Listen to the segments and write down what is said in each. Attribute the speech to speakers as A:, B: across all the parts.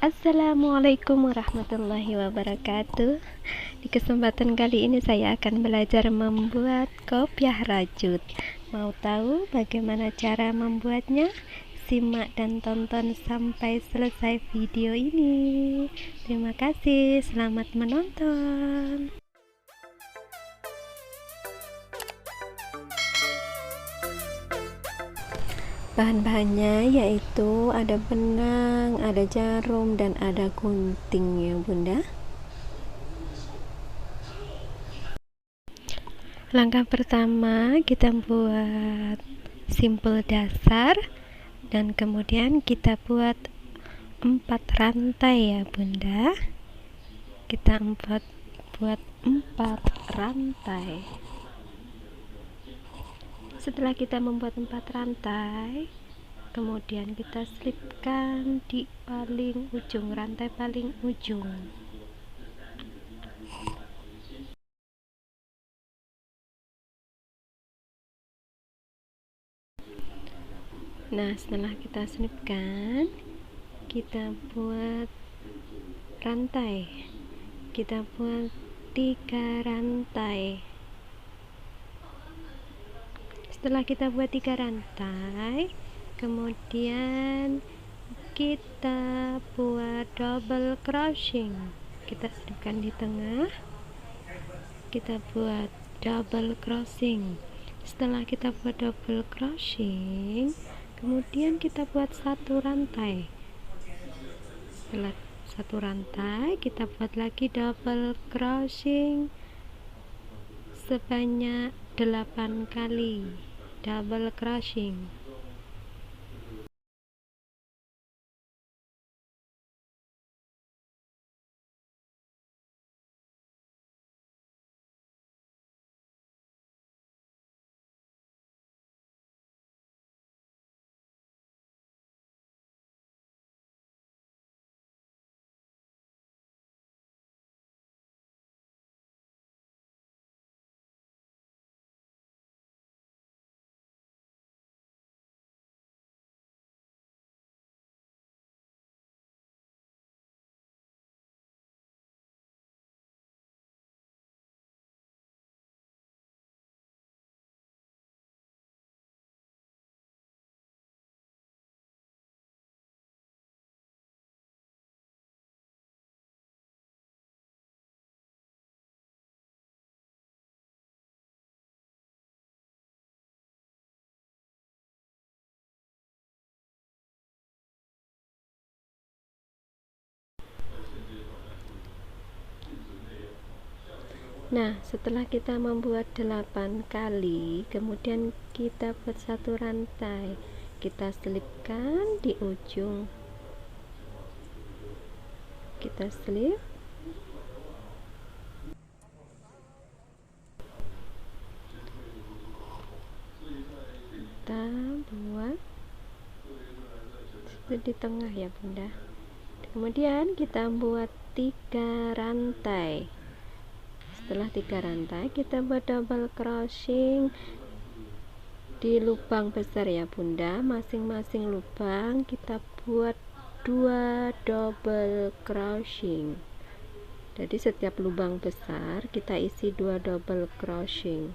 A: Assalamualaikum warahmatullahi wabarakatuh. Di kesempatan kali ini saya akan belajar membuat kopiah rajut. Mau tahu bagaimana cara membuatnya? Simak dan tonton sampai selesai video ini. Terima kasih, selamat menonton. Bahan-bahannya yaitu ada benang, ada jarum, dan ada gunting ya bunda. Langkah pertama kita buat simpul dasar, dan kemudian kita buat 4 rantai ya bunda. Kita buat 4 rantai. Setelah kita membuat 4 rantai, kemudian kita selipkan di paling ujung, rantai paling ujung. Nah, setelah kita selipkan, kita buat rantai. Kita buat 3 rantai. Setelah kita buat 3 rantai, kemudian kita buat double crochet. Kita selipkan di tengah, kita buat double crochet. Setelah kita buat double crochet, kemudian kita buat 1 rantai. Setelah 1 rantai, kita buat lagi double crochet sebanyak 8 kali double crochet. Nah, setelah kita membuat 8 kali, kemudian kita buat 1 rantai. Kita selipkan di ujung. Kita selip. Kita buat itu di tengah ya bunda. Kemudian kita buat 3 rantai. Setelah 3 rantai, kita buat double crochet di lubang besar ya bunda. Masing-masing lubang kita buat 2 double crochet. Jadi setiap lubang besar kita isi 2 double crochet.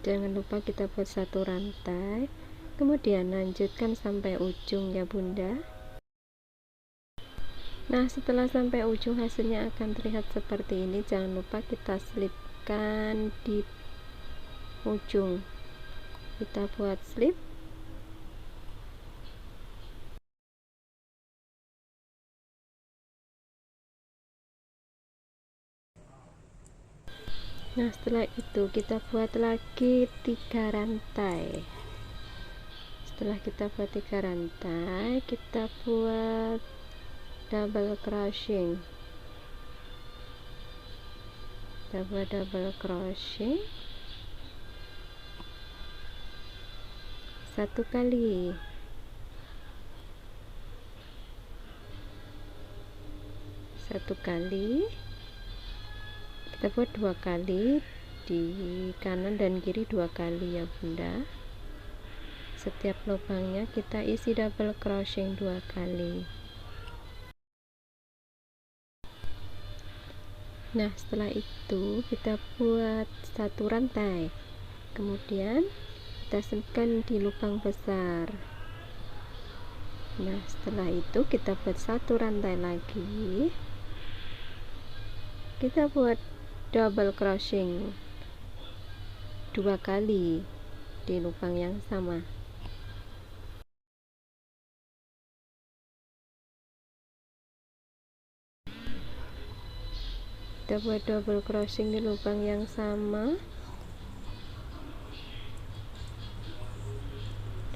A: Jangan lupa kita buat 1 rantai, kemudian lanjutkan sampai ujung ya bunda. Nah, setelah sampai ujung hasilnya akan terlihat seperti ini. Jangan lupa kita selipkan di ujung. Kita buat slip. Nah, setelah itu kita buat lagi 3 rantai. Setelah kita buat 3 rantai, kita buat double crochet, double crochet, satu kali, kita buat 2 kali di kanan dan kiri, 2 kali ya bunda. Setiap lubangnya kita isi double crochet 2 kali. Nah, setelah itu kita buat satu rantai, kemudian kita selipkan di lubang besar. Nah, setelah itu kita buat satu rantai lagi, kita buat double crochet 2 kali di lubang yang sama. Kita buat double crochet di lubang yang sama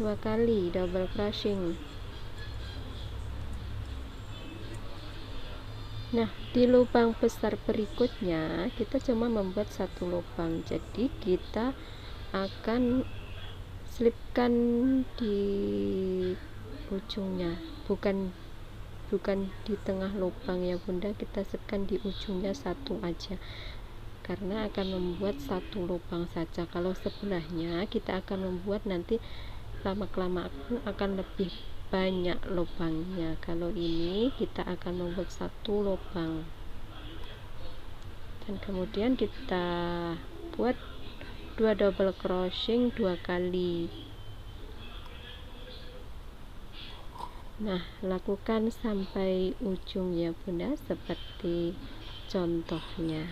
A: 2 kali double crochet. Nah, di lubang besar berikutnya kita cuma membuat satu lubang, jadi kita akan selipkan di ujungnya, bukan di tengah lubang ya bunda, kita selipkan di ujungnya satu aja, karena akan membuat satu lubang saja. Kalau sebelahnya kita akan membuat nanti lama-kelamaan akan lebih banyak lubangnya. Kalau ini kita akan membuat satu lubang dan kemudian kita buat 2 double crochet 2 kali. Nah, lakukan sampai ujung ya bunda, seperti contohnya.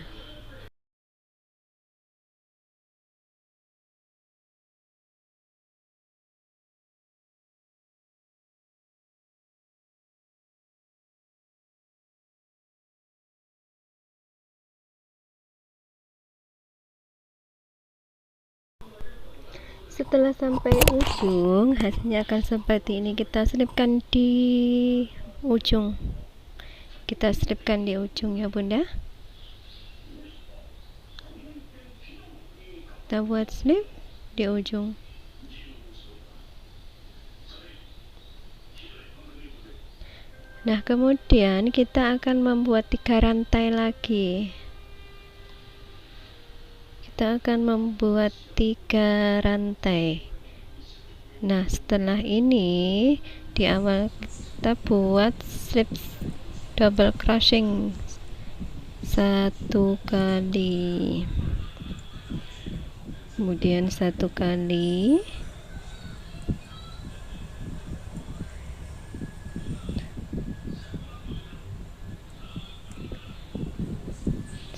A: Setelah sampai ujung, hasilnya akan seperti ini. Kita selipkan di ujung, ya bunda. Kita buat slip di ujung. Nah, kemudian kita akan membuat 3 rantai lagi. Kita akan membuat 3 rantai. Nah, setelah ini di awal kita buat slip double crochet 1 kali, kemudian 1 kali,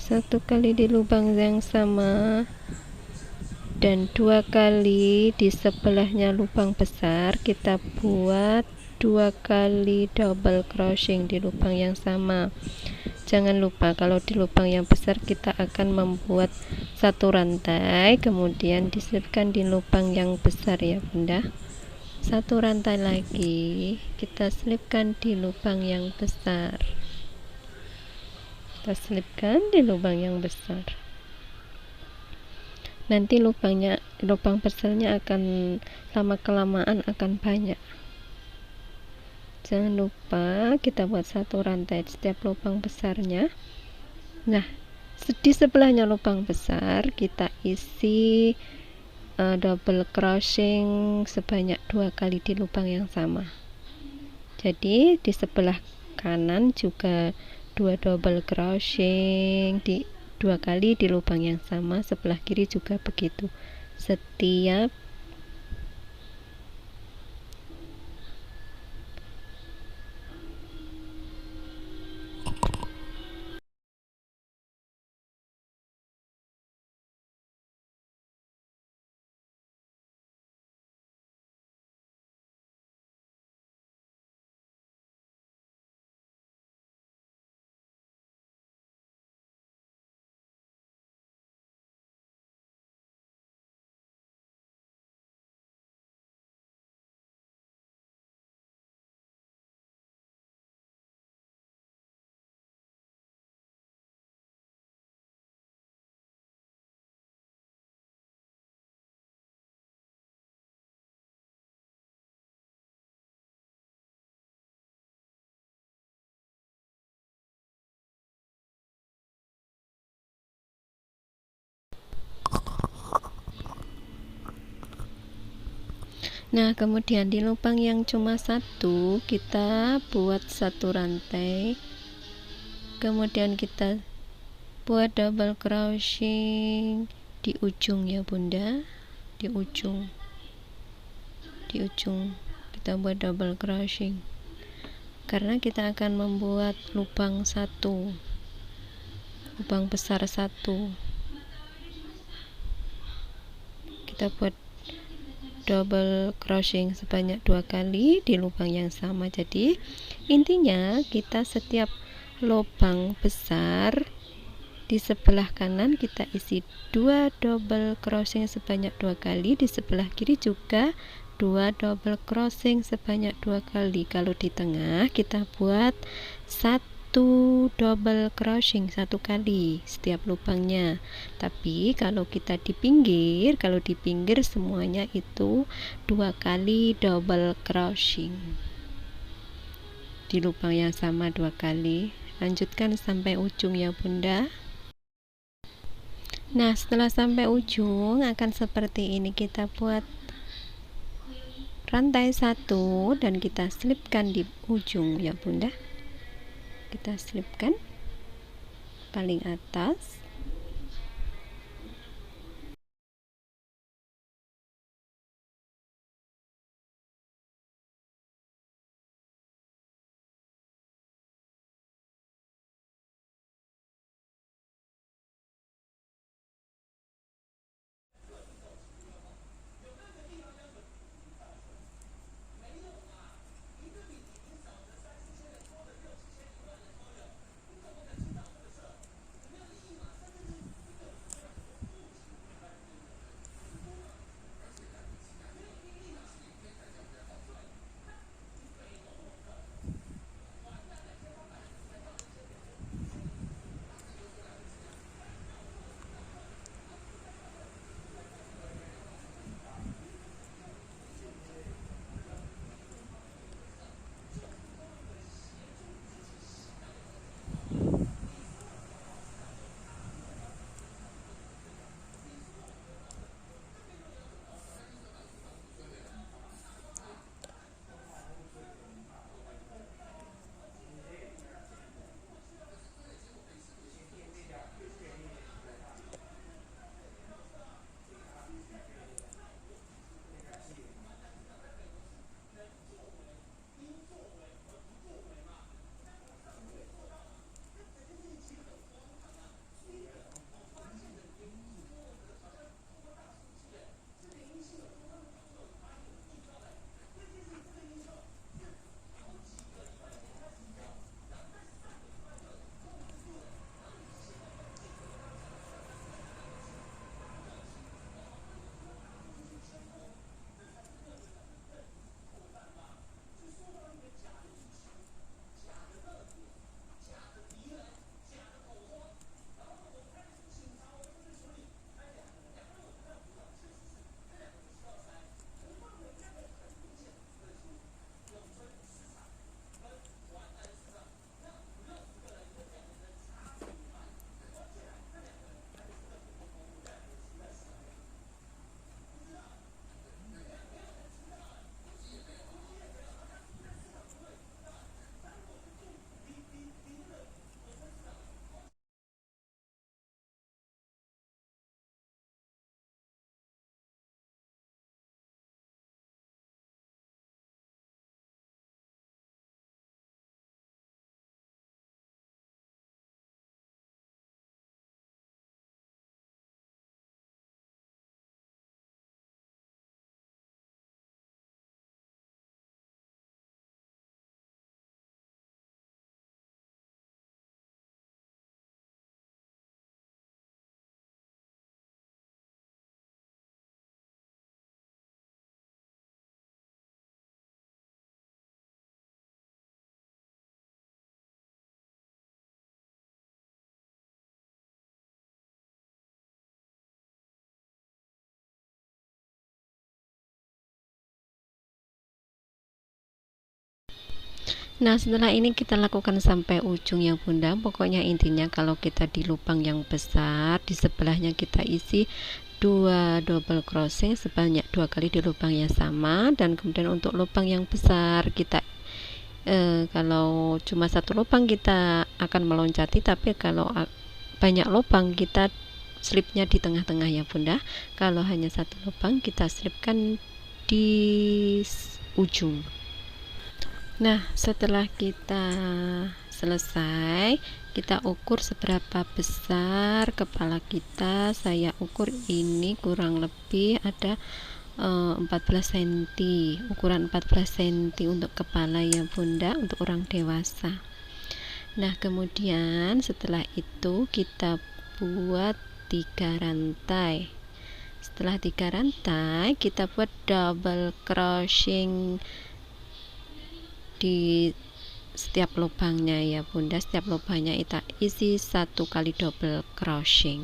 A: satu kali di lubang yang sama, dan 2 kali di sebelahnya lubang besar. Kita buat 2 kali double crochet di lubang yang sama. Jangan lupa kalau di lubang yang besar kita akan membuat satu rantai, kemudian diselipkan di lubang yang besar ya bunda. Satu rantai lagi kita selipkan di lubang yang besar. Kita selipkan di lubang yang besar. Nanti lubang besarnya akan lama-kelamaan akan banyak. Jangan lupa kita buat satu rantai di setiap lubang besarnya. Nah, di sebelahnya lubang besar kita isi double crochet sebanyak 2 kali di lubang yang sama. Jadi di sebelah kanan juga 2 double crochet di 2 kali di lubang yang sama, sebelah kiri juga begitu. Setiap Nah, kemudian di lubang yang cuma satu kita buat satu rantai, kemudian kita buat double crochet di ujung ya bunda, di ujung kita buat double crochet karena kita akan membuat lubang besar satu. Kita buat double crochet sebanyak 2 kali di lubang yang sama. Jadi intinya kita setiap lubang besar di sebelah kanan kita isi 2 double crochet sebanyak 2 kali, di sebelah kiri juga 2 double crochet sebanyak 2 kali. Kalau di tengah kita buat 1 double crochet 1 kali setiap lubangnya. Tapi kalau kita di pinggir, semuanya itu 2 kali double crochet di lubang yang sama 2 kali. Lanjutkan sampai ujung ya bunda. Nah, setelah sampai ujung akan seperti ini. Kita buat rantai 1 dan kita selipkan di ujung ya bunda. Kita selipkan paling atas. Nah, setelah ini kita lakukan sampai ujung ya bunda. Pokoknya intinya kalau kita di lubang yang besar, di sebelahnya kita isi 2 double crochet sebanyak 2 kali di lubang yang sama. Dan kemudian untuk lubang yang besar kita kalau cuma satu lubang kita akan meloncati, tapi kalau banyak lubang kita slipnya di tengah-tengah ya bunda. Kalau hanya satu lubang kita slipkan di ujung. Nah, setelah kita selesai, kita ukur seberapa besar kepala kita. Saya ukur ini kurang lebih ada 14 cm, ukuran 14 cm untuk kepala ya bunda, untuk orang dewasa. Nah, kemudian setelah itu kita buat 3 rantai. Setelah 3 rantai kita buat double crochet di setiap lubangnya ya bunda. Setiap lubangnya kita isi 1 kali double crochet.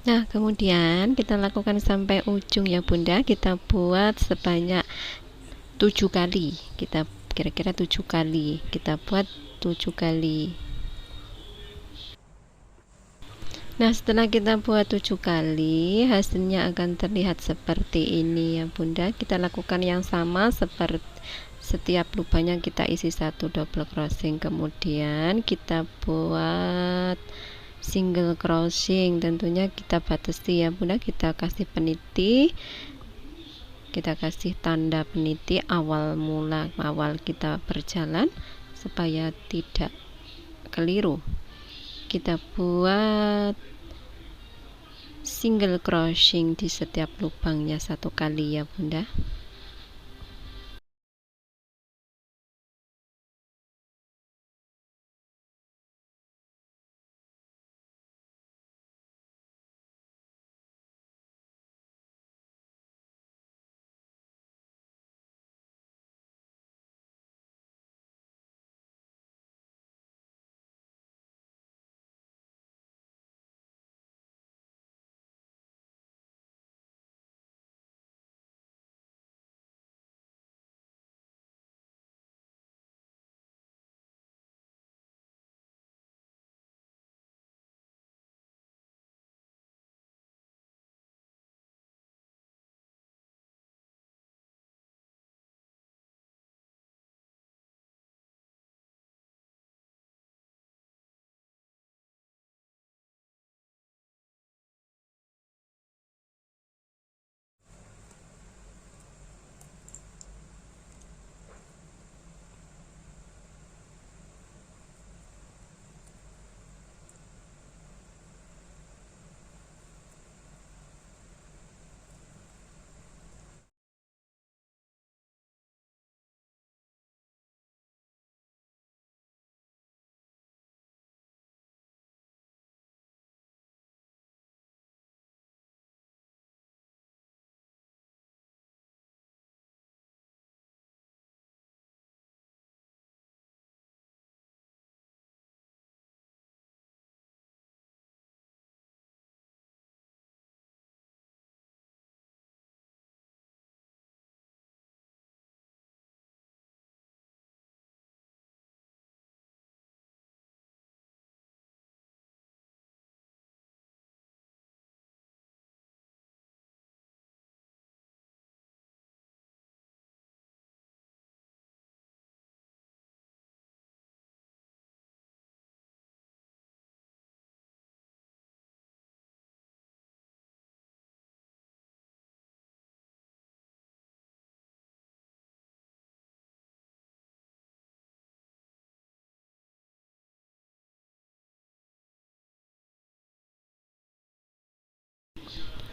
A: Nah, kemudian kita lakukan sampai ujung ya Bunda. Kita buat sebanyak 7 kali. Kita kira-kira 7 kali. Kita buat 7 kali. Nah, setelah kita buat 7 kali, hasilnya akan terlihat seperti ini ya Bunda. Kita lakukan yang sama seperti setiap lubangnya kita isi 1 double crochet. Kemudian kita buat single crossing, tentunya kita batasi ya Bunda. Kita kasih peniti, kita kasih tanda peniti awal mula, awal kita berjalan supaya tidak keliru. Kita buat single crossing di setiap lubangnya 1 kali ya Bunda.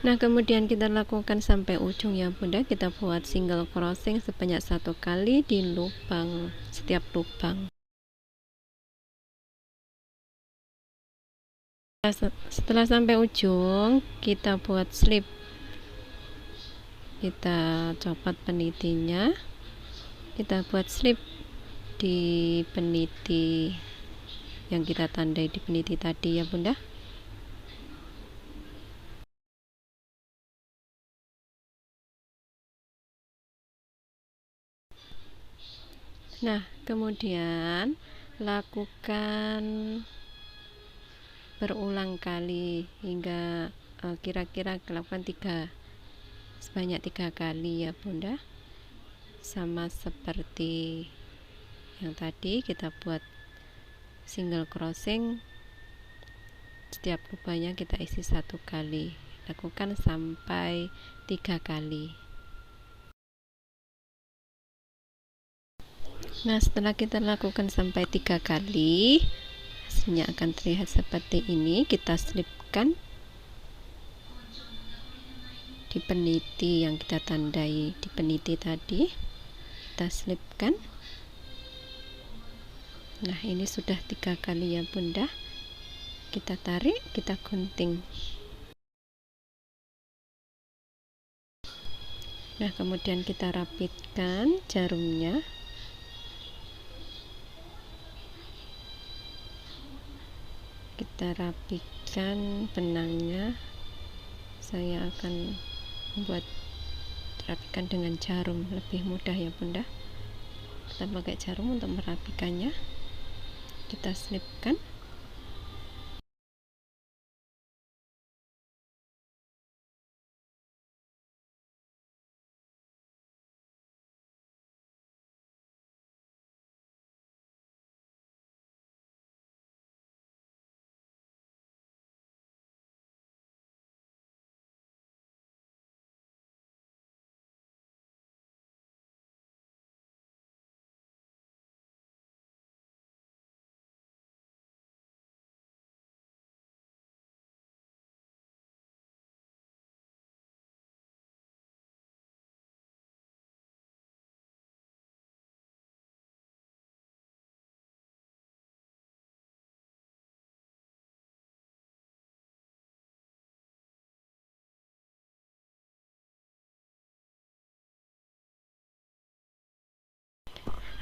A: Nah, kemudian kita lakukan sampai ujung ya Bunda. Kita buat single crossing sebanyak 1 kali di lubang, setiap lubang. Setelah sampai ujung, kita buat slip. Kita copot penitinya, kita buat slip di peniti yang kita tandai di peniti tadi ya Bunda. Nah, kemudian lakukan berulang kali hingga kira-kira lakukan sebanyak 3 kali ya Bunda. Sama seperti yang tadi, kita buat single crossing, setiap lubangnya kita isi 1 kali. Lakukan sampai 3 kali. Nah, setelah kita lakukan sampai 3 kali, hasilnya akan terlihat seperti ini. Kita selipkan di peniti yang kita tandai di peniti tadi, kita selipkan. Nah, ini sudah 3 kali ya Bunda. Kita tarik, kita gunting. Nah, kemudian kita rapitkan jarumnya. Kita rapikan benangnya. saya akan membuat rapikan dengan jarum, lebih mudah ya bunda. Kita pakai jarum untuk merapikannya, kita selipkan.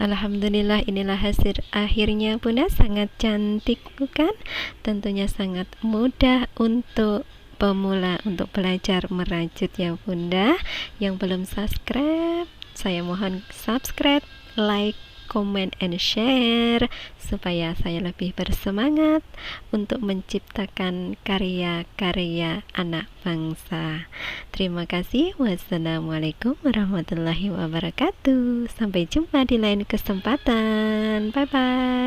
A: Alhamdulillah, inilah hasil akhirnya bunda, sangat cantik bukan? Tentunya sangat mudah untuk pemula untuk belajar merajut ya bunda. Yang belum subscribe, saya mohon subscribe, like, comment, and share supaya saya lebih bersemangat untuk menciptakan karya-karya anak bangsa. Terima kasih. Wassalamualaikum warahmatullahi wabarakatuh. Sampai jumpa di lain kesempatan. Bye bye.